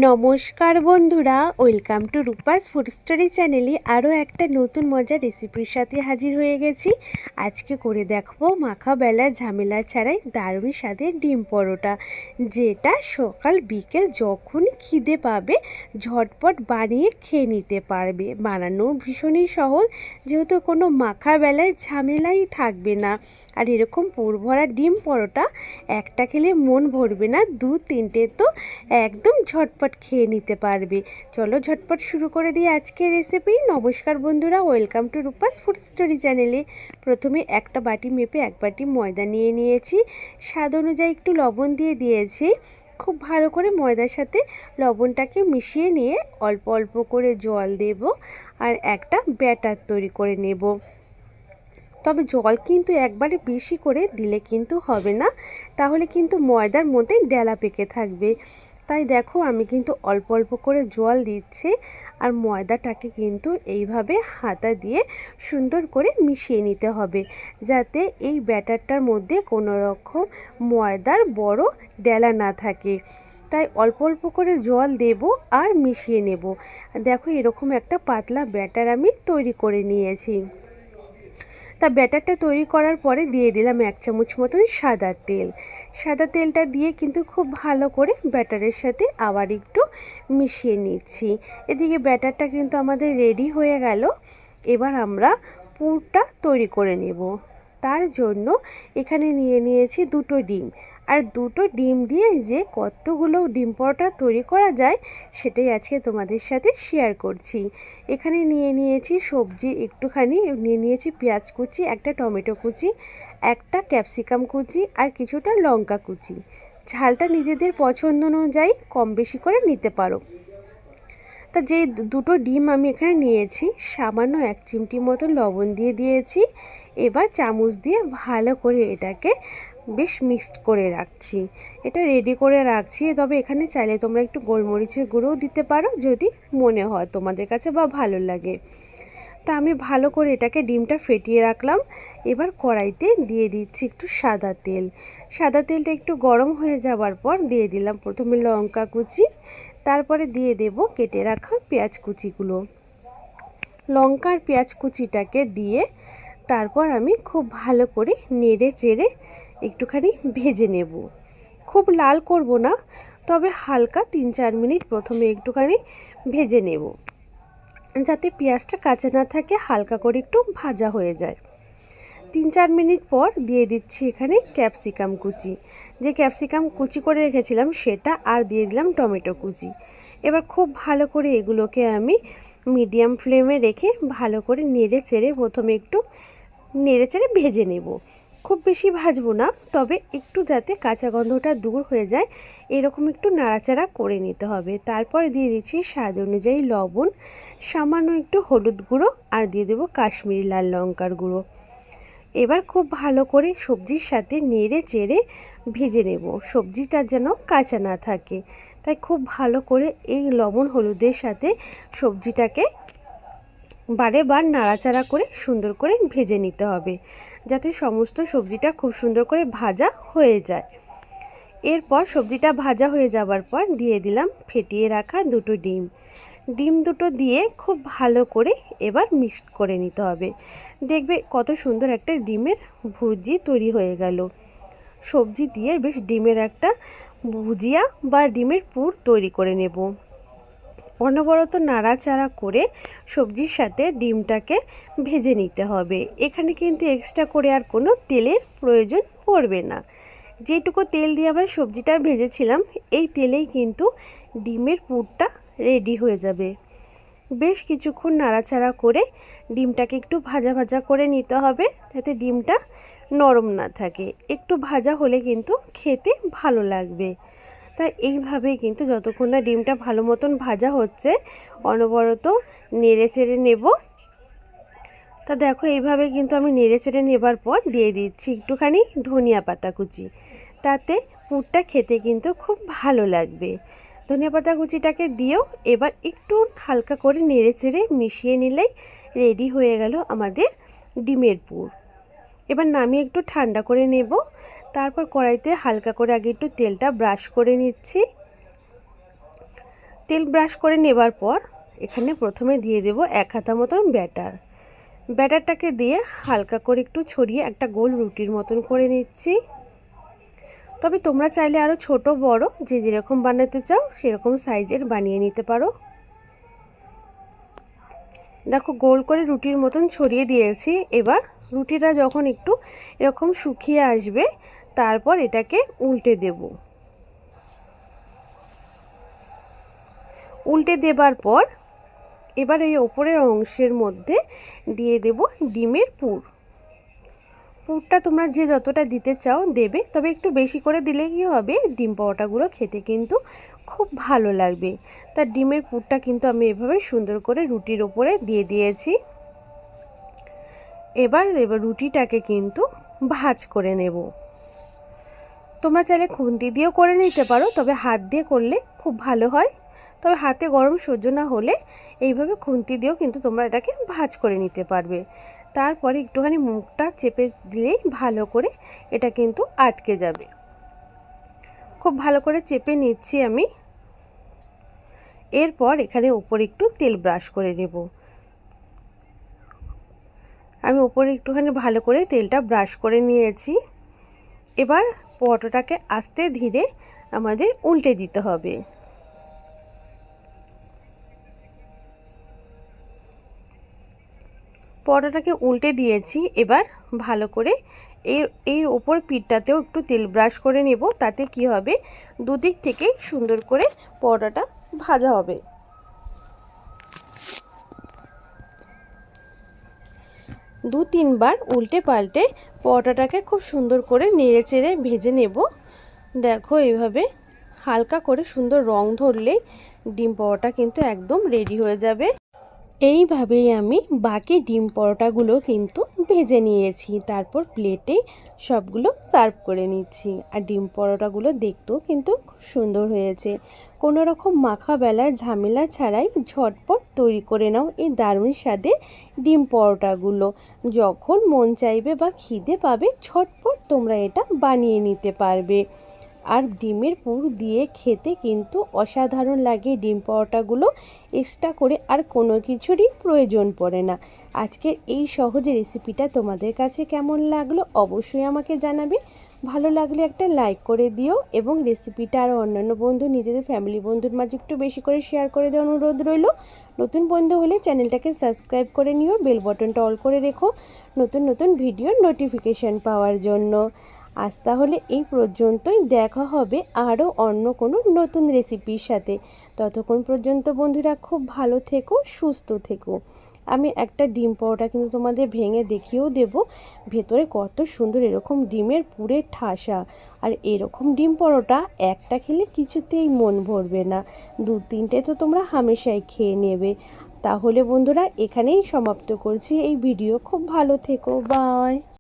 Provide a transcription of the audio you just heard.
নমস্কার বন্ধুরা, welcome to Rupa's food story চ্যানেলে আরও একটা নতুন মজার রেসিপির সাথে হাজির হয়ে গেছি। আজকে করে দেখবো মাখা বেলার ঝামেলা ছাড়াই দারুণ স্বাদের ডিম পরোটা, যেটা সকাল বিকেল যখনই খিদে পাবে ঝটপট বানিয়ে খেয়ে নিতে পারবে। বানানো ভীষণই সহজ, যেহেতু কোনো মাখা বেলায় ঝামেলাই থাকবে না। আর এরকম পুরভরা ডিম পরোটা একটা খেলে মন ভরবে না, দু তিনটে তো একদম ঝটপট খেয়ে নিতে পারবে। চলো ঝটপট শুরু করে দিই আজকের রেসিপি। নমস্কার বন্ধুরা, welcome to Rupa's food story চ্যানেলে। প্রথমে একটা বাটি মেপে এক বাটি ময়দা নিয়ে নিয়েছি, স্বাদ অনুযায়ী একটু লবণ দিয়ে দিয়েছি। খুব ভালো করে ময়দার সাথে লবণটাকে মিশিয়ে নিয়ে অল্প অল্প করে জল দেব আর একটা ব্যাটার তৈরি করে নেব। তবে জল কিন্তু একবারে বেশি করে দিলে কিন্তু হবে না, তাহলে কিন্তু ময়দার মধ্যে ডেলা পেকে থাকবে। তাই দেখো আমি কিন্তু অল্প অল্প করে জল দিচ্ছি আর ময়দাটাকে কিন্তু এইভাবে হাতা দিয়ে সুন্দর করে মিশিয়ে নিতে হবে, যাতে এই ব্যাটারটার মধ্যে কোনো রকম ময়দার বড় ডেলা না থাকে। তাই অল্প অল্প করে জল দেব আর মিশিয়ে নেব। দেখো এরকম একটা পাতলা ব্যাটার আমি তৈরি করে নিয়েছি। তা ব্যাটারটা তৈরি করার পরে দিয়ে দিলাম 1 চামচ মতন সাদা তেল। সাদা তেলটা দিয়ে কিন্তু খুব ভালো করে ব্যাটারের সাথে আবার একটু মিশিয়ে নিচ্ছি। এদিকে ব্যাটারটা কিন্তু আমাদের রেডি হয়ে গেল। এবার আমরা পুরটা তৈরি করে নেব। তার জন্য এখানে নিয়ে নিয়েছি 2টো ডিম। আর 2টো ডিম দিয়ে যে কতগুলো ডিম পরোটা তৈরি করা যায় সেটাই আজকে তোমাদের সাথে শেয়ার করছি। এখানে নিয়ে নিয়েছি সবজি একটুখানি, নিয়ে নিয়েছি পেঁয়াজ কুচি, একটা টমেটো কুচি, একটা ক্যাপসিকাম কুচি আর কিছুটা লঙ্কা কুচি। ঝালটা নিজেদের পছন্দ অনুযায়ী কম বেশি করে নিতে পারো। তা যে 2টো ডিম আমি এখানে নিয়েছি, সামান্য 1 চিমটি মতো লবণ দিয়ে দিয়েছি। এবার চামচ দিয়ে ভালো করে এটাকে বেশ মিক্সড করে রাখছি। এটা রেডি করে রাখছি। তবে এখানে চাইলে তোমরা একটু গোলমরিচের গুঁড়োও দিতে পারো যদি মনে হয় তোমাদের কাছে বা ভালো লাগে। তা আমি ভালো করে এটাকে ডিমটা ফেটিয়ে রাখলাম। এবার কড়াইতে দিয়ে দিচ্ছি একটু সাদা তেল। সাদা তেলটা একটু গরম হয়ে যাওয়ার পর দিয়ে দিলাম প্রথমে লঙ্কা কুচি, তারপরে দিয়ে দেব কেটে রাখা পেঁয়াজ কুচিগুলো। লঙ্কা আর পেঁয়াজ কুচিটাকে দিয়ে তারপর আমি খুব ভালো করে নেড়ে চেড়ে একটুখানি ভেজে নেব। খুব লাল করব না, তবে হালকা 3-4 মিনিট প্রথমে একটুখানি ভেজে নেব, যাতে পেঁয়াজটা কাঁচা না থাকে, হালকা করে একটু ভাজা হয়ে যায়। 3-4 মিনিট পর দিয়ে দিচ্ছি এখানে ক্যাপসিকাম কুচি। যে ক্যাপসিকাম কুচি করে রেখেছিলাম সেটা, আর দিয়ে দিলাম টমেটো কুচি। এবার খুব ভালো করে এগুলোকে আমি মিডিয়াম ফ্লেমে রেখে ভালো করে নেড়ে চেড়ে প্রথমে একটু নেড়ে চেড়ে ভেজে নেব। খুব বেশি ভাজবো না, তবে একটু যাতে কাঁচা গন্ধটা দূর হয়ে যায় এরকম একটু নাড়াচাড়া করে নিতে হবে। তারপর দিয়ে দিচ্ছি স্বাদ অনুযায়ী লবণ, সামান্য একটু হলুদ গুঁড়ো আর দিয়ে দেবো কাশ্মীরি লাল লঙ্কার গুঁড়ো। এবার খুব ভালো করে সবজির সাথে নেড়ে চেড়ে ভেজে নেব, সবজিটা যেন কাঁচা না থাকে। তাই খুব ভালো করে এই লবণ হলুদের সাথে সবজিটাকে বারে বার নাড়াচাড়া করে সুন্দর করে ভেজে নিতে হবে, যাতে সমস্ত সবজিটা খুব সুন্দর করে ভাজা হয়ে যায়। এরপর সবজিটা ভাজা হয়ে যাবার পর দিয়ে দিলাম ফেটিয়ে রাখা 2টো ডিম। ডিম 2টো দিয়ে খুব ভালো করে এবার মিক্সড করে নিতে হবে। দেখবে কত সুন্দর একটা ডিমের ভুজি তৈরি হয়ে গেল। সবজি দিয়ে বেশ ডিমের একটা ভুজিয়া বা ডিমের পুর তৈরি করে নেব। অনবরত নাড়াচাড়া করে সবজির সাথে ডিমটাকে ভেজে নিতে হবে। এখানে কিন্তু এক্সট্রা করে আর কোনো তেলের প্রয়োজন পড়বে না। যেটুকু তেল দিয়ে আমরা সবজিটা ভেজেছিলাম এই তেলেই কিন্তু ডিমের পুরটা রেডি হয়ে যাবে। বেশ কিছুক্ষণ নাড়াচাড়া করে ডিমটাকে একটু ভাজা ভাজা করে নিতে হবে, যাতে ডিমটা নরম না থাকে। একটু ভাজা হলে কিন্তু খেতে ভালো লাগবে। তাই এইভাবেই কিন্তু যতক্ষণ না ডিমটা ভালো মতন ভাজা হচ্ছে অনবরত নেড়ে চেড়ে নেব। তা দেখো এইভাবে কিন্তু আমি নেড়ে চেড়ে নেবার পর দিয়ে দিচ্ছি একটুখানি ধনিয়া পাতা কুচি, তাতে পুরটা খেতে কিন্তু খুব ভালো লাগবে। ধনিয়া পাতা কুচিটাকে দিয়েও এবার একটু হালকা করে নেড়ে চেড়ে মিশিয়ে নিলেই রেডি হয়ে গেল আমাদের ডিমের পুর। এবার নামিয়ে একটু ঠান্ডা করে নেব। তারপর কড়াইতে হালকা করে আগে একটু তেলটা ব্রাশ করে নিচ্ছি। তেল ব্রাশ করে নেবার পর এখানে প্রথমে দিয়ে দেব 1 হাতা মতন ব্যাটারটাকে দিয়ে হালকা করে একটু ছড়িয়ে একটা গোল রুটির মতন করে নিচ্ছি। তবে তোমরা চাইলে আরও ছোট বড় যে যেরকম বানাতে চাও সেরকম সাইজের বানিয়ে নিতে পারো। দেখো গোল করে রুটির মতন ছড়িয়ে দিয়েছি। এবার রুটিটা যখন একটু এরকম শুকিয়ে আসবে তারপর এটাকে উল্টে দেব। উল্টে দেবার পর এবার এই ওপরের অংশের মধ্যে দিয়ে দেব ডিমের পুরটা তোমরা যে যতটা দিতে চাও দেবে, তবে একটু বেশি করে দিলে কি হবে ডিম পরোটাগুলো খেতে কিন্তু খুব ভালো লাগবে। তার ডিমের পুরটা কিন্তু আমি এভাবে সুন্দর করে রুটির ওপরে দিয়ে দিয়েছি। এবার রুটিটাকে কিন্তু ভাঁজ করে নেব। তোমরা চাইলে খুন্তি দিয়েও করে নিতে পারো, তবে হাত দিয়ে করলে খুব ভালো হয়। তবে হাতে গরম সহ্য না হলে এইভাবে খুন্তি দিয়েও কিন্তু তোমরা এটাকে ভাঁজ করে নিতে পারবে। তারপরে একটুখানি মুখটা চেপে দিলেই ভালো করে এটা কিন্তু আটকে যাবে। খুব ভালো করে চেপে নিচ্ছি আমি। এরপর এখানে উপরে একটু তেল ব্রাশ করে নেব। আমি উপরে একটুখানি ভালো করে তেলটা ব্রাশ করে নিয়েছি। এবার পরোটাটাকে আস্তে ধীরে আমাদের উল্টে দিতে হবে। পরোটাটাকে উল্টে দিয়েছি। এবার ভালো করে এর ওপর পিঠটাতেও একটু তেল ব্রাশ করে নেব। তাতে কি হবে দুদিক থেকেই সুন্দর করে পরোটাটা ভাজা হবে। দু তিনবার উল্টে পাল্টে পরোটাটাকে খুব সুন্দর করে নেড়ে চেড়ে ভেজে নেব। দেখো এইভাবে হালকা করে সুন্দর রং ধরলেই ডিম পরোটা কিন্তু একদম রেডি হয়ে যাবে। এইভাবেই আমি বাকি ডিম পরোটাগুলো কিন্তু ভেজে নিয়েছি। তারপর প্লেটে সবগুলো সার্ভ করে নিচ্ছি। আর ডিম পরোটাগুলো দেখতেও কিন্তু খুব সুন্দর হয়েছে। কোনো রকম মাখা বেলার ঝামেলা ছাড়াই ঝটপট তৈরি করে নাও এই দারুণ স্বাদের ডিম পরোটাগুলো। যখন মন চাইবে বা খিদে পাবে ঝটপট তোমরা এটা বানিয়ে নিতে পারবে। আর ডিমের পুর দিয়ে খেতে কিন্তু অসাধারণ লাগে ডিম পরোটাগুলো। এক্সট্রা করে আর কোনো কিছুরই প্রয়োজন পড়ে না। আজকের এই সহজ রেসিপিটা তোমাদের কাছে কেমন লাগলো অবশ্যই আমাকে জানাবে। ভালো লাগলে একটা লাইক করে দিও এবং রেসিপিটা আরও অন্যান্য বন্ধু নিজেদের ফ্যামিলি বন্ধুর মাঝে একটু বেশি করে শেয়ার করে দেওয়ার অনুরোধ রইল। নতুন বন্ধু হলে চ্যানেলটাকে সাবস্ক্রাইব করে নিও, বেল বাটনটা অল করে রেখো নতুন নতুন ভিডিওর নোটিফিকেশান পাওয়ার জন্য। আজ তাহলে এই পর্যন্তই, দেখা হবে আরও অন্য কোনো নতুন রেসিপির সাথে। ততক্ষণ পর্যন্ত বন্ধুরা খুব ভালো থেকো, সুস্থ থেকো। আমি একটা ডিম পরোটা কিন্তু তোমাদের ভেঙে দেখিয়েও দেব। ভেতরে কত সুন্দর এরকম ডিমের পুরের ঠাসা। আর এরকম ডিম পরোটা একটা খেলে কিছুতেই মন ভরবে না, দু তিনটে তো তোমরা হামেশাই খেয়ে নেবে। তাহলে বন্ধুরা এখানেই সমাপ্ত করছি এই ভিডিও। খুব ভালো থেকো, বাই।